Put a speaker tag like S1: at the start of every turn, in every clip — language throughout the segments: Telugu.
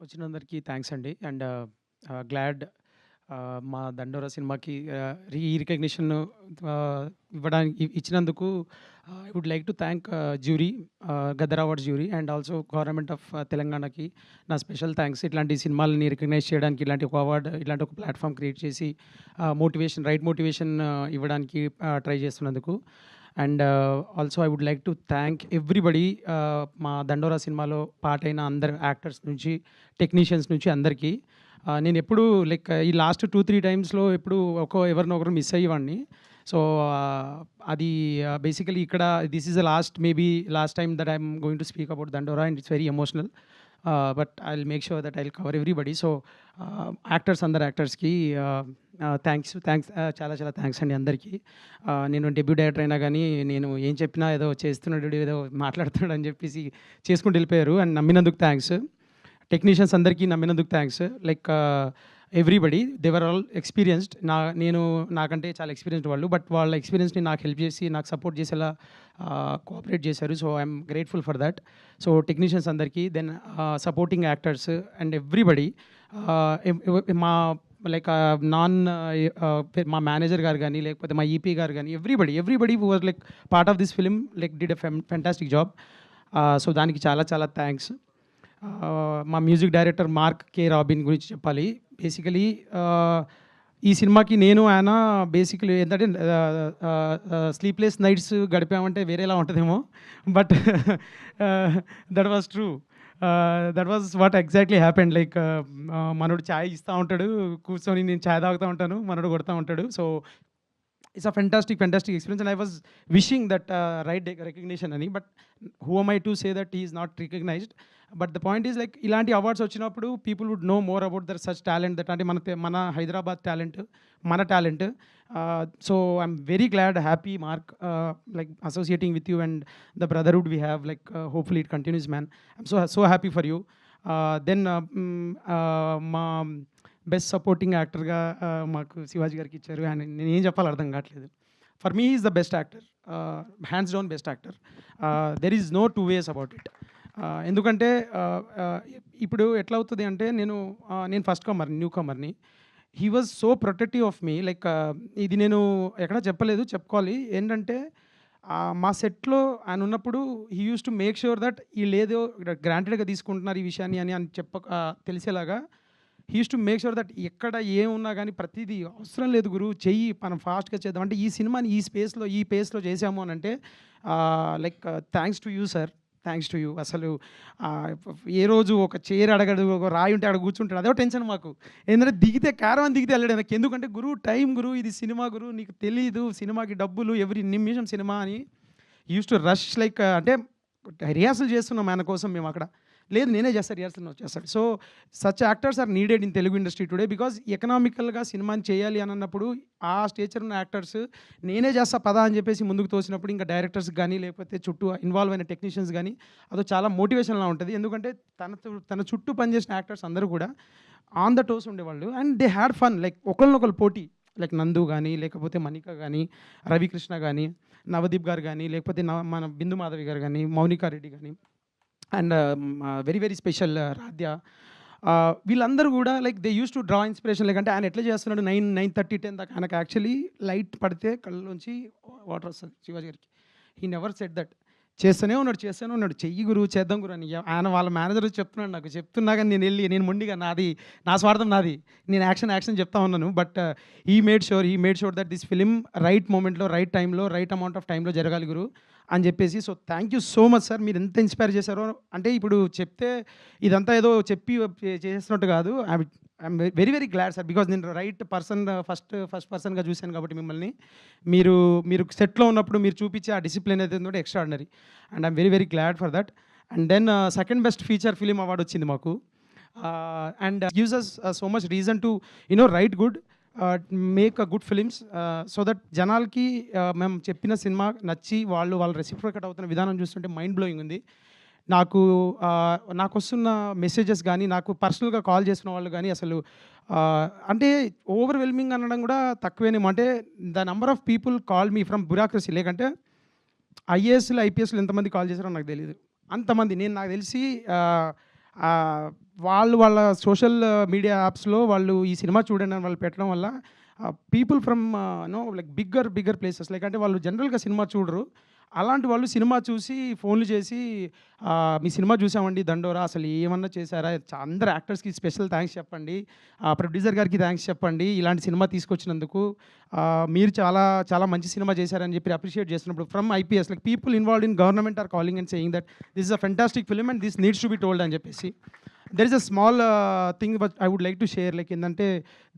S1: వచ్చినందరికీ థ్యాంక్స్ అండి. అండ్ గ్లాడ్ మా 'దండోరా' సినిమాకి రికగ్నిషన్ ఇవ్వడానికి ఇచ్చినందుకు I would like to thank jury, Gaddar awards jury and also government of తెలంగాణకి నా స్పెషల్ థ్యాంక్స్. ఇట్లాంటి సినిమాలని రికగ్నైజ్ చేయడానికి ఇలాంటి ఒక అవార్డ్, ఇలాంటి ఒక ప్లాట్ఫామ్ క్రియేట్ చేసి రైట్ మోటివేషన్ ఇవ్వడానికి ట్రై చేస్తున్నందుకు. And also I would like to thank everybody, మా 'దండోరా' సినిమాలో పార్ట్ అయిన అందరు యాక్టర్స్ నుంచి, టెక్నీషియన్స్ నుంచి అందరికీ. నేను ఎప్పుడు లైక్ ఈ లాస్ట్ 2-3 టైమ్స్‌లో ఎప్పుడు ఎవరినో ఒకరు మిస్ అయ్యేవాడిని. సో, అది బేసికలీ ఇక్కడ this is the last time that I'm going to speak about 'Dandora' and it's very emotional. But I will make sure that I will cover everybody. So, అందరు యాక్టర్స్‌కి థ్యాంక్స్ చాలా చాలా థ్యాంక్స్ అండి అందరికీ. నేను డెబ్యూ డైరెక్టర్ అయినా కానీ నేను ఏం చెప్పినా ఏదో చేస్తున్నాడు, ఏదో మాట్లాడుతున్నాడు అని చెప్పేసి చేసుకుంటూ వెళ్ళిపోయారు. And నమ్మినందుకు thanks. టెక్నీషియన్స్ అందరికీ నమ్మినందుకు thanks. Like everybody they were all experienced. నాకంటే చాలా ఎక్స్పీరియన్స్డ్ వాళ్ళు. బట్ వాళ్ళ ఎక్స్పీరియన్స్ని నాకు హెల్ప్ చేసి, నాకు సపోర్ట్ చేసేలా కోఆపరేట్ చేశారు. So, I'm grateful for that. So, technicians అందరికీ, then supporting actors and everybody, మా లైక్ మా మేనేజర్ గారు కానీ, లేకపోతే మా ఈపీ గారు కానీ, everybody who was like part of this film like did a fantastic job. So, దానికి చాలా చాలా థ్యాంక్స్. మా music director Mark K Robin గురించి చెప్పాలి. బేసికలీ ఈ సినిమాకి ఆయన బేసికలీ ఏంటంటే స్లీప్లెస్ నైట్స్ గడిపామంటే వేరేలా ఉంటుందేమో, but that was true. That was what exactly happened. Like మనోడు ఛాయ్ ఇస్తూ ఉంటాడు, కూర్చొని నేను ఛాయ్ తాగుతూ ఉంటాను, మనోడు కొడుతూ ఉంటాడు. So, it's a fantastic experience and I was wishing that right recognition అని. But who am I to say that he is not recognized? But the point is like ఇలాంటి అవార్డ్స్ వచ్చినప్పుడు people would know more about their such talent, that అంటే మన హైదరాబాద్ టాలెంట్, మన talent. So, I'm very glad, happy Mark, like associating with you and the brotherhood we have. Like hopefully it continuous man. I'm so happy for you. Then మా బెస్ట్ సపోర్టింగ్ యాక్టర్గా మాకు శివాజీ గారికి ఇచ్చారు. అండ్ నేను ఏం చెప్పాలో అర్థం కావట్లేదు. For me is the best actor, hands down best actor. There is no two ways about it. ఎందుకంటే ఇప్పుడు ఎట్లా అవుతుంది అంటే నేను ఫస్ట్ న్యూ కమర్ని. He was so protective of me. Like ఇది నేను ఎక్కడ చెప్పలేదు, చెప్పుకోవాలి. ఏంటంటే మా సెట్లో ఆయన ఉన్నప్పుడు he used to make sure that వీళ్ళేదో గ్రాంటెడ్గా తీసుకుంటున్నారు ఈ విషయాన్ని అని తెలిసేలాగా he used to make sure that ఎక్కడ ఏమున్నా కానీ ప్రతిదీ అవసరం లేదు గురు, చెయ్యి మనం ఫాస్ట్గా చేద్దాం అంటే ఈ సినిమాని ఈ పేస్లో చేసాము అని అంటే like thanks to you sir, thanks to you. అసలు ఏ రోజు ఒక చైర్ అడగడు, ఒక రాయి ఉంటే అక్కడ కూర్చుంటాడు, అదే టెన్షన్ మాకు. ఏంటంటే దిగితే క్యారవాన్ దిగితే వెళ్ళాడు నాకు. ఎందుకంటే గురు టైం గురు, ఇది సినిమా గురు, నీకు తెలీదు సినిమాకి డబ్బులు ఎవ్రీ నిమిషం సినిమా అని యూస్ టు రష్. లైక్ అంటే రిహార్సల్ చేస్తున్నాం ఆయన కోసం మేము అక్కడ. లేదు నేనే చేస్తాను రిహార్సల్ వచ్చేస్తాడు. So, such actors are needed in Telugu industry today. Because ఎకనామికల్గా సినిమాని చేయాలి అని అన్నప్పుడు ఆ స్టేచర్ ఉన్న యాక్టర్స్ నేనే చేస్తా పదా అని చెప్పేసి ముందుకు తోసినప్పుడు ఇంకా డైరెక్టర్స్ కానీ, లేకపోతే చుట్టూ ఇన్వాల్వ్ అయిన టెక్నీషియన్స్ కానీ అదో చాలా మోటివేషన్లా ఉంటుంది. ఎందుకంటే తన చుట్టూ పనిచేసిన యాక్టర్స్ అందరూ కూడా ఆన్ ద టోస్ ఉండేవాళ్ళు. And they had fun. Like ఒకరినొకరు పోటీ, లైక్ నందు కానీ, లేకపోతే మణిక కానీ, రవికృష్ణ కానీ, నవదీప్ గారు కానీ, లేకపోతే మన బిందు మాధవి గారు కానీ, మౌనికా రెడ్డి కానీ, అండ్ వెరీ స్పెషల్ రాధ్య. వీళ్ళందరూ కూడా like they use to draw inspiration. Like అంటే ఆయన ఎట్లా చేస్తున్నాడు 9:30, 10 దాకా ఆయనకు యాక్చువల్లీ లైట్ పడితే కళ్ళలోంచి వాటర్ వస్తుంది శివాజీ గారికి. He never said that. చేస్తూనే ఉన్నాడు చెయ్యి గురు, చేద్దాం గురు అని. ఆయన వాళ్ళ మేనేజర్ చెప్తున్నాడు నాకు, చెప్తున్నా కానీ నేను మొండిగా నా స్వార్థం నాది, నేను యాక్షన్ చెప్తా ఉన్నాను. But he made sure that this film right మూమెంట్లో, రైట్ టైంలో, రైట్ అమౌంట్ ఆఫ్ టైంలో జరగాలి గురు అని చెప్పేసి. So, thank you so much sir. మీరు ఎంత ఇన్స్పైర్ చేశారో. అంటే ఇప్పుడు చెప్తే ఇదంతా ఏదో చెప్పి చేసినట్టు కాదు. I'm very glad sir. Because నేను రైట్ పర్సన్, ఫస్ట్ పర్సన్గా చూశాను కాబట్టి మిమ్మల్ని. మీరు సెట్లో ఉన్నప్పుడు మీరు చూపించే ఆ డిసిప్లిన్ అయితే ఉందో extraordinary. And I'm very glad for that. And then second best feature film award వచ్చింది మాకు. And gives us so much reason to write good, make a good films. So that జనాలకి మేము చెప్పిన సినిమా నచ్చి వాళ్ళు రెసిప్రోకేట్ అవుతున్న విధానం చూస్తుంటే మైండ్ బ్లోయింగ్ ఉంది. నాకు వస్తున్న మెసేజెస్ కానీ, నాకు పర్సనల్గా కాల్ చేసిన వాళ్ళు కానీ అసలు అంటే ఓవర్వెల్మింగ్ అనడం కూడా తక్కువేనేమో. అంటే the number of people call me from bureaucracy. లేకంటే ఐఏఎస్లు, ఐపీఎస్లు ఎంతమంది కాల్ చేశారో నాకు తెలియదు. అంతమంది. నాకు తెలిసి వాళ్ళు వాళ్ళ సోషల్ మీడియా యాప్స్‌లో వాళ్ళు ఈ సినిమా చూడండి అని వాళ్ళు పెట్టడం వల్ల people from like bigger places like అంటే వాళ్ళు జనరల్‌గా సినిమా చూడరు. అలాంటి వాళ్ళు సినిమా చూసి ఫోన్‌లు చేసి మీ సినిమా చూసామండి 'దండోరా' అసలు ఏమన్నా చేశారా? అందరు యాక్టర్స్‌కి స్పెషల్ థాంక్స్ చెప్పండి. ప్రొడ్యూసర్ గారికి థాంక్స్ చెప్పండి. ఇలాంటి సినిమా తీసుకొచ్చినందుకు. మీరు చాలా చాలా మంచి సినిమా చేశారని చెప్పి అప్రిషియేట్ చేస్తున్నప్పుడు from IPS like people involved in government are calling and saying that this is a fantastic film and this needs to be told అని చెప్పేసి. There is a small thing but I would like to share like ఏందంటే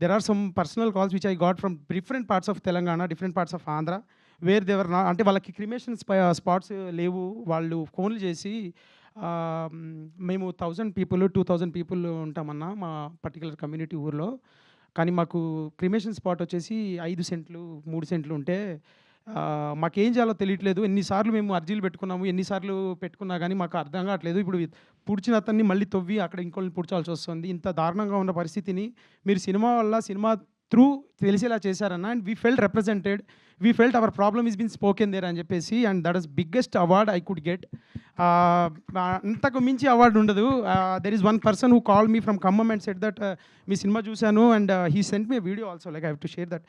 S1: there are some personal calls which I got from different parts of Telangana, different parts of Andhra where they were నా అంటే వాళ్ళకి క్రిమేషన్ స్పాట్స్ లేవు. వాళ్ళు ఫోన్లు చేసి మేము 1000 పీపుల్ 2000 పీపుల్ ఉంటామన్నా మా పర్టికులర్ కమ్యూనిటీ ఊర్లో. కానీ మాకు క్రిమేషన్ స్పాట్ వచ్చేసి 5 సెంట్లు 3 సెంట్లు ఉంటే మాకేం చేయాలో తెలియట్లేదు. ఎన్నిసార్లు మేము అర్జీలు పెట్టుకున్నాము, ఎన్నిసార్లు పెట్టుకున్నా కానీ మాకు అర్థం కావట్లేదు. ఇప్పుడు పుడిచిన అతన్ని మళ్ళీ తవ్వి అక్కడ ఇంకోళ్ళని పుడ్చాల్సి వస్తుంది. ఇంత దారుణంగా ఉన్న పరిస్థితిని మీరు సినిమా వల్ల సినిమా త్రూ తెలిసేలా చేశారన్న. And we felt represented, we felt our problem is been spoken there అని చెప్పేసి. And that is biggest award I could get. అంతకు మించి అవార్డు ఉండదు. There is one person who call me from Khammam and said that మీ సినిమా చూశాను and he sent me video also like I have to share that.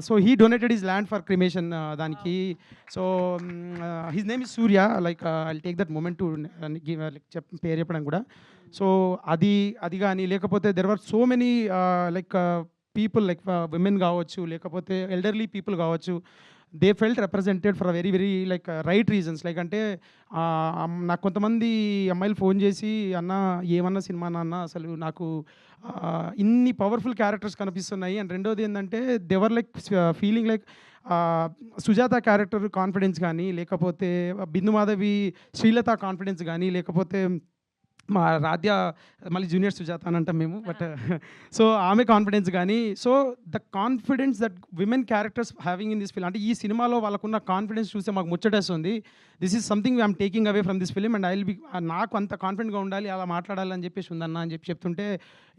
S1: So he donated his land for cremation దానికి. So his name is Surya. Like I take that moment to give like పేరు చెప్పడం కూడా. సో అది కానీ లేకపోతే there are so many like people like women కావచ్చు, లేకపోతే ఎల్డర్లీ పీపుల్ కావచ్చు. They felt represented for very very like right reasons. Like అంటే నాకు కొంతమంది అమ్మాయిలు ఫోన్ చేసి అన్న ఏమన్నా సినిమా నాన్న అసలు నాకు ఇన్ని పవర్ఫుల్ క్యారెక్టర్స్ కనిపిస్తున్నాయి. అండ్ రెండోది ఏంటంటే they were like feeling like Sujatha character confidence కానీ, లేకపోతే బిందు మాధవి శ్రీలత కాన్ఫిడెన్స్ కానీ, లేకపోతే మా రాధ్య మళ్ళీ జూనియర్ సుజాత అని అంటాం మేము. బట్ సో ఆమె కాన్ఫిడెన్స్ కానీ, so the confidence that women characters having in this film అంటే ఈ సినిమాలో వాళ్ళకున్న కాన్ఫిడెన్స్ చూస్తే మాకు ముచ్చటేస్తుంది. This is something I'm taking away from this film and I will be నాకు అంత కాన్ఫిడెంట్గా ఉండాలి, అలా మాట్లాడాలని చెప్పేసి ఉందన్న అని చెప్తుంటే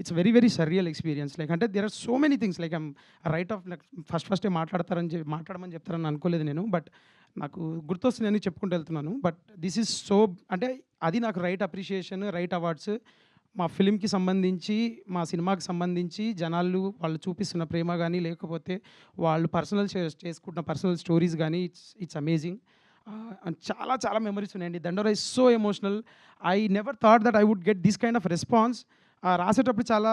S1: it's very very surreal experience. Like అంటే there are so many things like I'm right off like ఫస్టే మాట్లాడమని చెప్తారని అనుకోలేదు నేను. బట్ నాకు గుర్తొస్తుందని చెప్పుకుంటూ వెళ్తున్నాను. బట్ దిస్ ఈజ్ సో అంటే అది నాకు రైట్ అప్రిషియేషన్, రైట్ అవార్డ్స్. మా ఫిలింకి సంబంధించి, మా సినిమాకి సంబంధించి జనాలు వాళ్ళు చూపిస్తున్న ప్రేమ కానీ, లేకపోతే వాళ్ళు చేసుకుంటున్న పర్సనల్ స్టోరీస్ కానీ ఇట్స్ అమేజింగ్. చాలా చాలా మెమరీస్ ఉన్నాయండి. Dandora is so emotional. I never thought that I would get this kind of response. రాసేటప్పుడు చాలా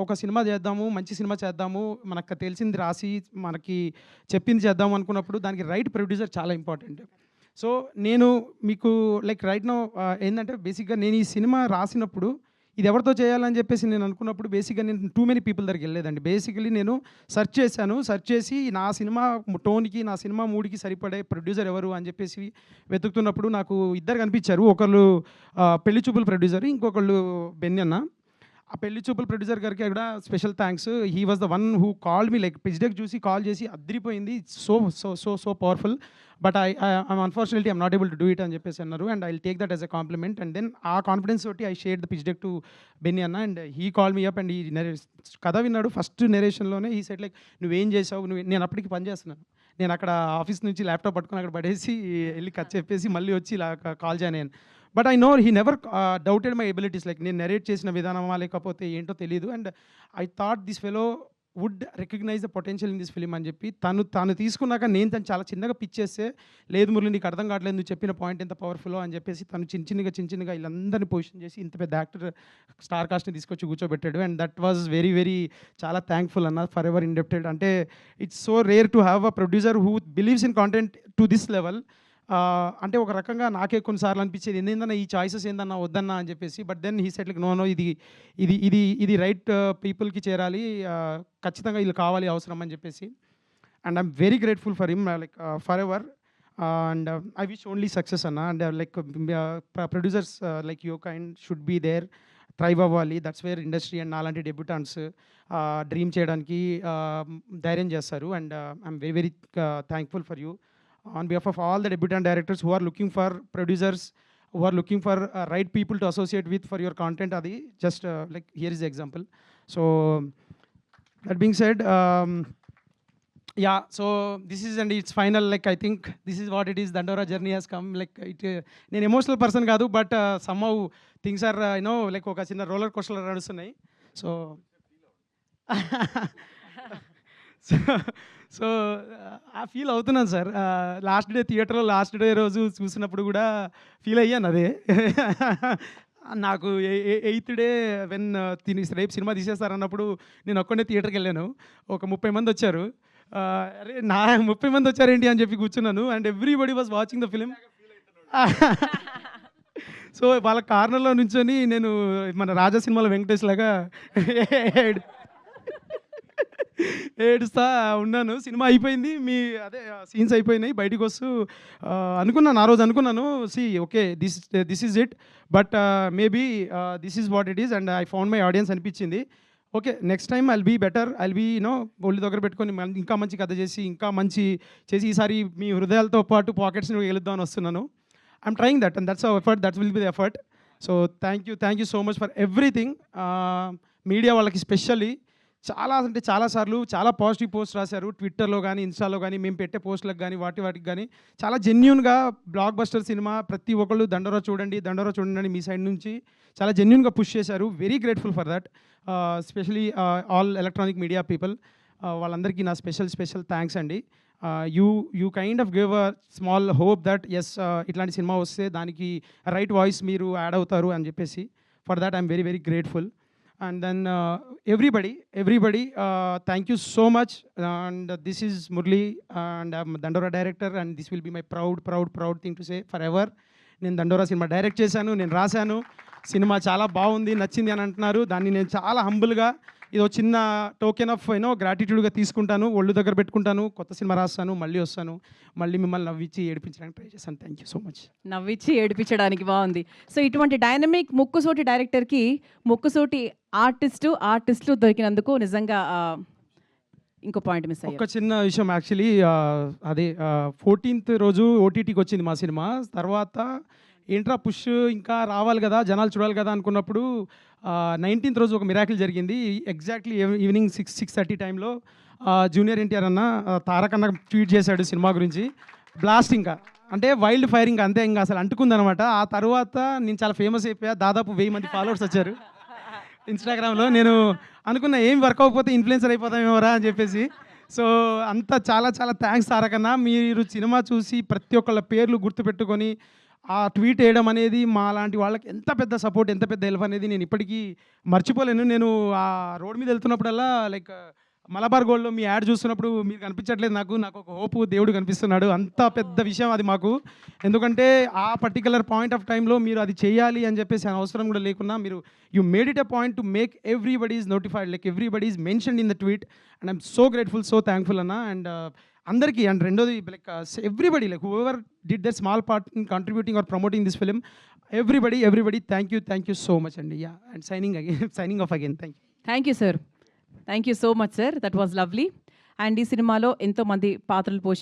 S1: ఒక సినిమా చేద్దాము, మంచి సినిమా చేద్దాము, మనకు తెలిసింది రాసి మనకి చెప్పింది చేద్దాము అనుకున్నప్పుడు దానికి రైట్ ప్రొడ్యూసర్ చాలా ఇంపార్టెంట్. సో నేను మీకు లైక్ రైట్ నౌ ఏంటంటే బేసిక్గా నేను ఈ సినిమా రాసినప్పుడు ఇది ఎవరితో చేయాలని చెప్పేసి నేను అనుకున్నప్పుడు బేసిక్గా నేను టూ మెనీ పీపుల్ దగ్గరికి వెళ్ళలేదండి. బేసికలీ నేను సెర్చ్ చేసి నా సినిమా టోన్కి, నా సినిమా మూడ్కి సరిపడే ప్రొడ్యూసర్ ఎవరు అని చెప్పేసి వెతుకుతున్నప్పుడు నాకు ఇద్దరు కనిపించారు. ఒకళ్ళు పెళ్లి చూపుల ప్రొడ్యూసర్, ఇంకొకళ్ళు బెన్ని అన్న. ఆ పెళ్లి చూపుల ప్రొడ్యూసర్ గారికి కూడా special thanks. He was the one who called me like pitch deck చూసి కాల్ చేసి అదిరిపోయింది, so so so so powerful, but unfortunately I'm not able to do it అని చెప్పేసి అన్నారు. And I will take that as a compliment. And then ఆ కాన్ఫిడెన్స్ తోటి I share the pitch deck to Benny అన్న. And he call me up and ఈ కథ విన్నాడు. ఫస్ట్ నెరేషన్లోనే ఈ సెట్ లైక్ నువ్వేం చేసావు, నేను అప్పటికి పని చేస్తున్నాను. నేను అక్కడ ఆఫీస్ నుంచి ల్యాప్టాప్ పట్టుకొని అక్కడ పడేసి వెళ్ళి కట్ చెప్పేసి మళ్ళీ వచ్చి ఇలా కాల్ జాయిన్ అయ్యాను. But I know he never doubted my abilities. Like నేను నెరేట్ చేసిన విధానమా లేకపోతే ఏంటో తెలియదు. And I thought this fellow would recognise the potential in this film అని చెప్పి తను తీసుకున్నాక నేను తను చాలా చిన్నగా పిచ్ చేస్తే, లేదు మురళి నీకు అర్థం కావట్లేదు, నువ్వు చెప్పిన పాయింట్ ఎంత పవర్ఫుల్ అని చెప్పేసి తను చిన్నగా వీళ్ళందరినీ పొజిషన్ చేసి ఇంత పెద్ద యాక్టర్ స్టార్ కాస్ట్ని తీసుకొచ్చి కూర్చోబెట్టాడు. And that was very very చాలా థ్యాంక్ఫుల్ అన్న, ఫర్ ఎవర్ ఇండెప్టెడ్. అంటే it's so rare to have a producer who believes in content to this level. అంటే ఒక రకంగా నాకే కొన్నిసార్లు అనిపించేది ఏందన్నా ఈ చాయిసెస్ ఏందన్నా వద్దన్నా అని చెప్పేసి. But then he said like no ఇది రైట్ పీపుల్కి చేరాలి, ఖచ్చితంగా వీళ్ళు కావాలి అవసరం అని చెప్పేసి. And I'm very grateful for him like forever. And I wish only success అన్న. And like producers like you kind should be there, thrive అవ్వాలి. దట్స్ వేర్ ఇండస్ట్రీ అండ్ నాలాంటి డెబ్యూటాంట్స్ డ్రీమ్ చేయడానికి ధైర్యం చేస్తారు. And I'm very very thankful for you on behalf of all the debutant directors who are looking for producers, who are looking for right people to associate with for your content. Adi just like here is the example. So that being said, Yeah, so this is and it's final. Like I think this is what it is. Dandora journey has come. Like it, నేను ఎమోషనల్ పర్సన్ కాదు, but somehow things are like ఒక చిన్న రోలర్ కోస్టర్ నడుస్తున్నాయి. సో సో సో ఆ ఫీల్ అవుతున్నాను సార్. లాస్ట్ డే థియేటర్లో లాస్ట్ డే రోజు చూసినప్పుడు కూడా ఫీల్ అయ్యాను అదే. నాకు ఎయిత్ డే వెన్ రేపు సినిమా తీసేస్తారన్నప్పుడు నేను ఒక్కడే థియేటర్కి వెళ్ళాను. ఒక 30 మంది వచ్చారు. అరే 30 మంది వచ్చారేంటి అని చెప్పి కూర్చున్నాను. And everybody was watching the film. So వాళ్ళ కార్నర్లో నుంచొని నేను మన రాజా సినిమాలో వెంకటేష్ లాగా ఏడుస్తా ఉన్నాను. సినిమా అయిపోయింది. అదే సీన్స్ అయిపోయినాయి. బయటికి వస్తూ అనుకున్నాను, ఆ రోజు అనుకున్నాను, okay this is it, but maybe this is what it is and I found my audience అనిపించింది. Okay, next time I'll be better, I'll be ఒళ్ళు దగ్గర పెట్టుకొని ఇంకా మంచి కథ చేసి ఇంకా మంచి చేసి ఈసారి మీ హృదయాలతో పాటు పాకెట్స్ని గెలుద్దామని వస్తున్నాను. I'm trying that and that's our effort, that will be the effort. So thank you so much for everything. Media వాళ్ళకి స్పెషల్లీ చాలా అంటే చాలాసార్లు చాలా పాజిటివ్ పోస్ట్ రాశారు ట్విట్టర్లో కానీ ఇన్స్టాలో కానీ, మేము పెట్టే పోస్టులకు కానీ వాటికి కానీ చాలా జెన్యున్గా బ్లాక్ బస్టర్ సినిమా ప్రతి ఒక్కళ్ళు దండోరా చూడండి అని మీ సైడ్ నుంచి చాలా జెన్యున్గా పుష్ చేశారు. Very grateful for that, specially all electronic media people. వాళ్ళందరికీ నా స్పెషల్ థ్యాంక్స్ అండి. You kind of give a small hope that as ఇట్లాంటి సినిమా వస్తే దానికి రైట్ వాయిస్ మీరు యాడ్ అవుతారు అని చెప్పేసి, for that I'm very very grateful. And then everybody, thank you so much. And this is Murli, and I'm Dandora director, and this will be my proud thing to say forever. నేను దండోరా సినిమా డైరెక్ట్ చేశాను, నేను రాశాను. సినిమా చాలా బాగుంది, నచ్చింది అని అంటున్నారు. దాన్ని నేను చాలా హంబుల్గా ఇది చిన్న టోకెన్ ఆఫ్ గ్రాటిట్యూడ్గా తీసుకుంటాను, ఒళ్ళు దగ్గర పెట్టుకుంటాను. కొత్త సినిమా రాస్తాను, మళ్ళీ వస్తాను, మళ్ళీ మిమ్మల్ని నవ్వించి ఏడిపించడానికి ట్రై చేస్తాను. Thank you so much.
S2: నవ్వించి ఏడిపించడానికి బాగుంది. సో ఇటువంటి డైనమిక్ ముక్కుసూటి డైరెక్టర్కి ముక్కుసూటి ఆర్టిస్టులు దొరికినందుకు నిజంగా ఇంకో పాయింట్ మిస్ అయ్యారు.
S1: ఒక చిన్న విషయం యాక్చువల్లీ, అదే 14th రోజు ఓటీటీకి వచ్చింది మా సినిమా. తర్వాత ఏంట్రా పుష్ ఇంకా రావాలి కదా, జనాలు చూడాలి కదా అనుకున్నప్పుడు 19th రోజు ఒక మిరాకిల్ జరిగింది. ఎగ్జాక్ట్లీ ఈవినింగ్ 6:30 టైంలో జూనియర్ ఎన్టీఆర్ అన్న తారక్ అన్న ట్వీట్ చేశాడు సినిమా గురించి. బ్లాస్ట్ ఇంకా అంటే వైల్డ్ ఫైర్ ఇంకా అంతే, ఇంకా అసలు అంటుకుందనమాట. ఆ తర్వాత నేను చాలా ఫేమస్ అయిపోయా, దాదాపు 1000 మంది ఫాలోవర్స్ వచ్చారు ఇన్స్టాగ్రామ్లో. నేను అనుకున్నా ఏం వర్క్ అవ్వకపోతే ఇన్ఫ్లుయెన్సర్ అయిపోతామేమోరా అని చెప్పేసి. సో అంతా చాలా థ్యాంక్స్ తారక్ అన్న. మీరు సినిమా చూసి ప్రతి ఒక్కళ్ళ పేర్లు గుర్తుపెట్టుకొని ఆ ట్వీట్ వేయడం అనేది మా లాంటి వాళ్ళకి ఎంత పెద్ద సపోర్ట్, ఎంత పెద్ద హెల్ప్ అనేది నేను ఇప్పటికీ మర్చిపోలేను. నేను ఆ రోడ్ మీద వెళ్తున్నప్పుడల్లా లైక్ మలబార్ గోల్డ్లో మీ యాడ్ చూస్తున్నప్పుడు మీరు కనిపించట్లేదు, నాకు ఒక హోపు దేవుడు కనిపిస్తున్నాడు. అంత పెద్ద విషయం అది మాకు. ఎందుకంటే ఆ పర్టికులర్ పాయింట్ ఆఫ్ టైంలో మీరు అది చేయాలి అని చెప్పేసి అవసరం కూడా లేకున్నా మీరు you made it a point to make everybody is notified, like everybody is mentioned in the tweet. And I'm so grateful, so thankful అన్న. అండ్ అందరికీ, అండ్ రెండోది like everybody, like whoever did their small part in contributing or promoting this film, everybody thank you so much అండి. Yeah, and signing off again.
S2: Thank you sir, thank you so much sir, that was lovely. And ఈ సినిమాలో ఎంతోమంది పాత్రలు పోషించారు.